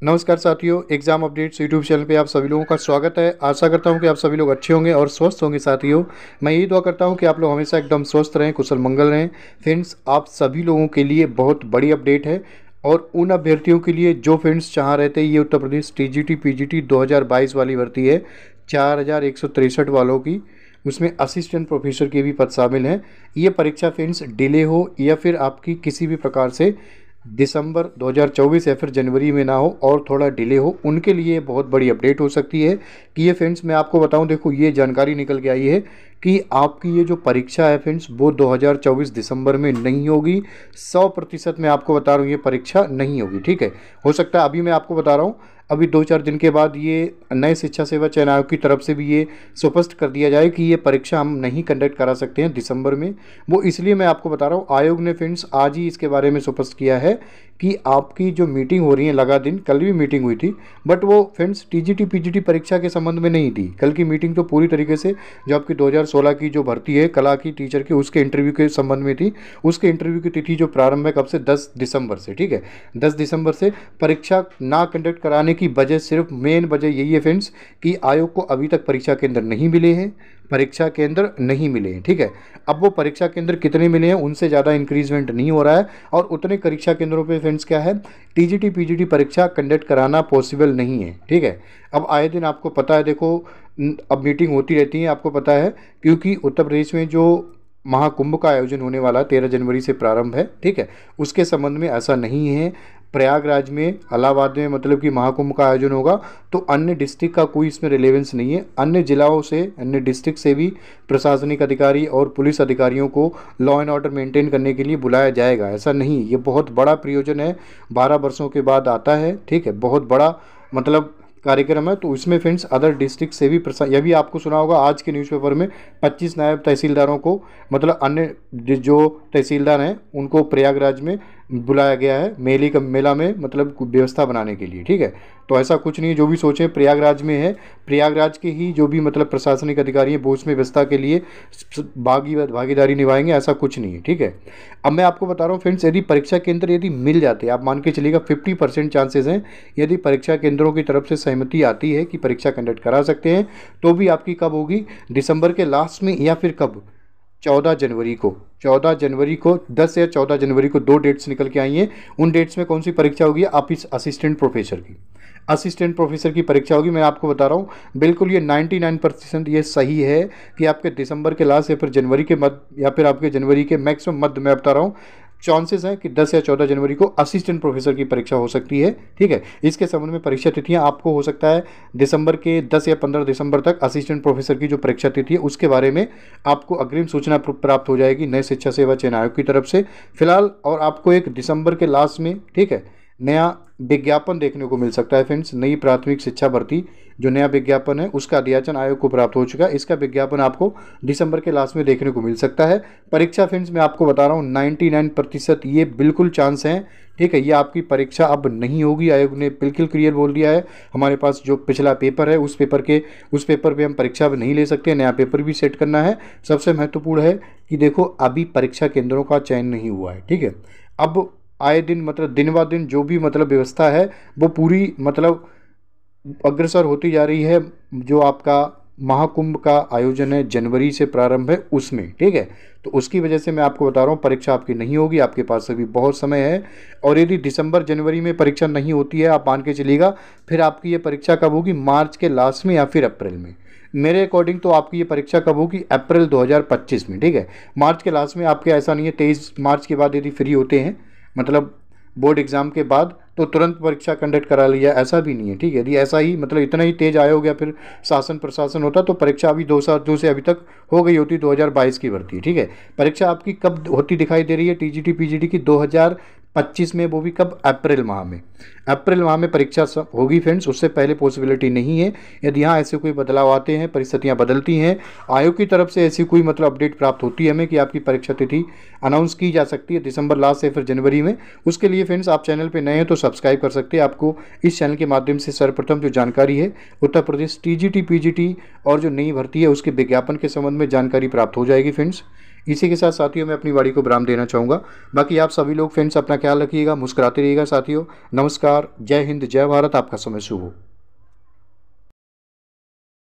नमस्कार साथियों, exam updates YouTube channel पे आप सभी लोगों का स्वागत है। आशा करता हूं कि आप सभी लोग अच्छे होंगे और स्वस्थ होंगे। साथियों, मैं यही दुआ करता हूं कि आप लोग हमेशा एकदम स्वस्थ रहें, कुशल मंगल रहें। फ्रेंड्स, आप सभी लोगों के लिए बहुत बड़ी अपडेट है और उन अभ्यर्थियों के लिए जो फ्रेंड्स चाह रहे थे ये उत्तर प्रदेश टीजीटी पीजीटी 2022 वाली भर्ती है 4163 वालों की, उसमें असिस्टेंट प्रोफेसर के भी पद शामिल हैं। ये परीक्षा फ्रेंड्स डिले हो या फिर आपकी किसी भी प्रकार से दिसंबर 2024 या फिर जनवरी में ना हो और थोड़ा डिले हो, उनके लिए बहुत बड़ी अपडेट हो सकती है। कि ये फ्रेंड्स मैं आपको बताऊं, देखो ये जानकारी निकल के आई है कि आपकी ये जो परीक्षा है फ्रेंड्स वो 2024 दिसंबर में नहीं होगी। 100% मैं आपको बता रहा हूँ ये परीक्षा नहीं होगी। ठीक है, हो सकता है अभी मैं आपको बता रहा हूँ अभी 2-4 दिन के बाद ये नए शिक्षा सेवा चयन आयोग की तरफ से भी ये स्पष्ट कर दिया जाए कि ये परीक्षा हम नहीं कंडक्ट करा सकते हैं दिसंबर में। वो इसलिए मैं आपको बता रहा हूँ, आयोग ने फ्रेंड्स आज ही इसके बारे में स्पष्ट किया है कि आपकी जो मीटिंग हो रही है लगा दिन, कल भी मीटिंग हुई थी, बट वो फ्रेंड्स टीजीटी पीजीटी परीक्षा के संबंध में नहीं थी। कल की मीटिंग तो पूरी तरीके से जो आपकी 2016 की जो भर्ती है कला की टीचर की, उसके इंटरव्यू के संबंध में थी। उसके इंटरव्यू की तिथि जो प्रारंभ है कब से, 10 दिसंबर से। ठीक है, 10 दिसंबर से परीक्षा ना कंडक्ट कराने की वजह, सिर्फ मेन वजह यही है फ्रेंड्स कि आयोग को अभी तक परीक्षा केंद्र नहीं मिले हैं, परीक्षा केंद्र नहीं मिले हैं। ठीक है, अब वो परीक्षा केंद्र कितने मिले हैं उनसे ज़्यादा इंक्रीजमेंट नहीं हो रहा है और उतने परीक्षा केंद्रों पे फ्रेंड्स क्या है, टीजीटी पीजीटी परीक्षा कंडक्ट कराना पॉसिबल नहीं है। ठीक है, अब आए दिन आपको पता है, देखो अब मीटिंग होती रहती है, आपको पता है, क्योंकि उत्तर प्रदेश में जो महाकुंभ का आयोजन होने वाला 13 जनवरी से प्रारंभ है। ठीक है, उसके संबंध में ऐसा नहीं है। प्रयागराज में, इलाहाबाद में मतलब कि महाकुंभ का आयोजन होगा, तो अन्य डिस्ट्रिक्ट का कोई इसमें रिलेवेंस नहीं है। अन्य जिलाओं से, अन्य डिस्ट्रिक्ट से भी प्रशासनिक अधिकारी और पुलिस अधिकारियों को लॉ एंड ऑर्डर मेंटेन करने के लिए बुलाया जाएगा। ऐसा नहीं, ये बहुत बड़ा प्रयोजन है, 12 वर्षों के बाद आता है। ठीक है, बहुत बड़ा मतलब कार्यक्रम है, तो इसमें फ्रेंड्स अदर डिस्ट्रिक्ट से भी यह भी आपको सुना होगा आज के न्यूज़पेपर में 25 नायब तहसीलदारों को, मतलब अन्य जो तहसीलदार हैं उनको प्रयागराज में बुलाया गया है मेला में, मतलब व्यवस्था बनाने के लिए। ठीक है, तो ऐसा कुछ नहीं है, जो भी सोचें प्रयागराज में है, प्रयागराज के ही जो भी मतलब प्रशासनिक अधिकारी हैं वो उसमें व्यवस्था के लिए भागीदारी निभाएंगे, ऐसा कुछ नहीं है। ठीक है, अब मैं आपको बता रहा हूँ फ्रेंड्स, यदि परीक्षा केंद्र यदि मिल जाते हैं, आप मान के चलिएगा 50% चांसेस हैं, यदि परीक्षा केंद्रों की तरफ से सहमति आती है कि परीक्षा कंडक्ट करा सकते हैं, तो भी आपकी कब होगी, दिसंबर के लास्ट में या फिर कब, 14 जनवरी को। 14 जनवरी को, 10 या 14 जनवरी को 2 डेट्स निकल के आई हैं। उन डेट्स में कौन सी परीक्षा होगी, आप इस असिस्टेंट प्रोफेसर की, असिस्टेंट प्रोफेसर की परीक्षा होगी। मैं आपको बता रहा हूँ बिल्कुल ये 99% ये सही है कि आपके दिसंबर के लास्ट या फिर जनवरी के मध्य या फिर आपके जनवरी के मैक्सिमम मध्य में बता रहा हूँ, चांसेस हैं कि 10 या 14 जनवरी को असिस्टेंट प्रोफेसर की परीक्षा हो सकती है। ठीक है, इसके संबंध में परीक्षा तिथियां आपको हो सकता है दिसंबर के 10 या 15 दिसंबर तक असिस्टेंट प्रोफेसर की जो परीक्षा तिथि है उसके बारे में आपको अग्रिम सूचना प्राप्त हो जाएगी नए शिक्षा सेवा चयन आयोग की तरफ से फिलहाल। और आपको एक दिसंबर के लास्ट में, ठीक है, नया विज्ञापन देखने को मिल सकता है फ्रेंड्स। नई प्राथमिक शिक्षा भर्ती जो नया विज्ञापन है उसका अध्याचन आयोग को प्राप्त हो चुका है, इसका विज्ञापन आपको दिसंबर के लास्ट में देखने को मिल सकता है। परीक्षा फ्रेंड्स मैं आपको बता रहा हूँ 99% ये बिल्कुल चांस हैं। ठीक है, ये आपकी परीक्षा अब नहीं होगी, आयोग ने बिल्कुल क्लियर बोल दिया है। हमारे पास जो पिछला पेपर है उस पेपर पे हम परीक्षा अब नहीं ले सकते, नया पेपर भी सेट करना है। सबसे महत्वपूर्ण है कि देखो अभी परीक्षा केंद्रों का चयन नहीं हुआ है। ठीक है, अब आए दिन मतलब दिन ब दिन जो भी मतलब व्यवस्था है वो पूरी मतलब अग्रसर होती जा रही है। जो आपका महाकुंभ का आयोजन है जनवरी से प्रारंभ है उसमें, ठीक है, तो उसकी वजह से मैं आपको बता रहा हूँ परीक्षा आपकी नहीं होगी, आपके पास अभी बहुत समय है। और यदि दिसंबर जनवरी में परीक्षा नहीं होती है, आप मान के चलिएगा, फिर आपकी ये परीक्षा कब होगी, मार्च के लास्ट में या फिर अप्रैल में। मेरे अकॉर्डिंग तो आपकी ये परीक्षा कब होगी, अप्रैल 2025 में। ठीक है, मार्च के लास्ट में आपके ऐसा नहीं है 23 मार्च के बाद यदि फ्री होते हैं, मतलब बोर्ड एग्जाम के बाद, तो तुरंत परीक्षा कंडक्ट करा लिया, ऐसा भी नहीं है। ठीक है, यदि ऐसा ही मतलब इतना ही तेज आयोग या फिर शासन प्रशासन होता तो परीक्षा अभी 2 साल से अभी तक हो गई होती, 2022 की भर्ती है। ठीक है, परीक्षा आपकी कब होती दिखाई दे रही है टीजीटी पीजीटी की, 2025 में, वो भी कब, अप्रैल माह में। अप्रैल माह में परीक्षा होगी फ्रेंड्स, उससे पहले पॉसिबिलिटी नहीं है। यदि यहाँ ऐसे कोई बदलाव आते हैं, परिस्थितियाँ बदलती हैं, आयोग की तरफ से ऐसी कोई मतलब अपडेट प्राप्त होती है हमें कि आपकी परीक्षा तिथि अनाउंस की जा सकती है दिसंबर लास्ट या फिर जनवरी में, उसके लिए फ्रेंड्स आप चैनल पर नए हैं तो सब्सक्राइब कर सकते हैं। आपको इस चैनल के माध्यम से सर्वप्रथम जो जानकारी है उत्तर प्रदेश टीजीटी पीजीटी और जो नई भर्ती है उसके विज्ञापन के संबंध में जानकारी प्राप्त हो जाएगी फ्रेंड्स। इसी के साथ साथियों मैं अपनी वाणी को विराम देना चाहूँगा। बाकी आप सभी लोग फ्रेंड्स अपना ख्याल रखिएगा, मुस्कुराते रहिएगा साथियों। नमस्कार, जय हिंद, जय भारत, आपका समय शुभ हो।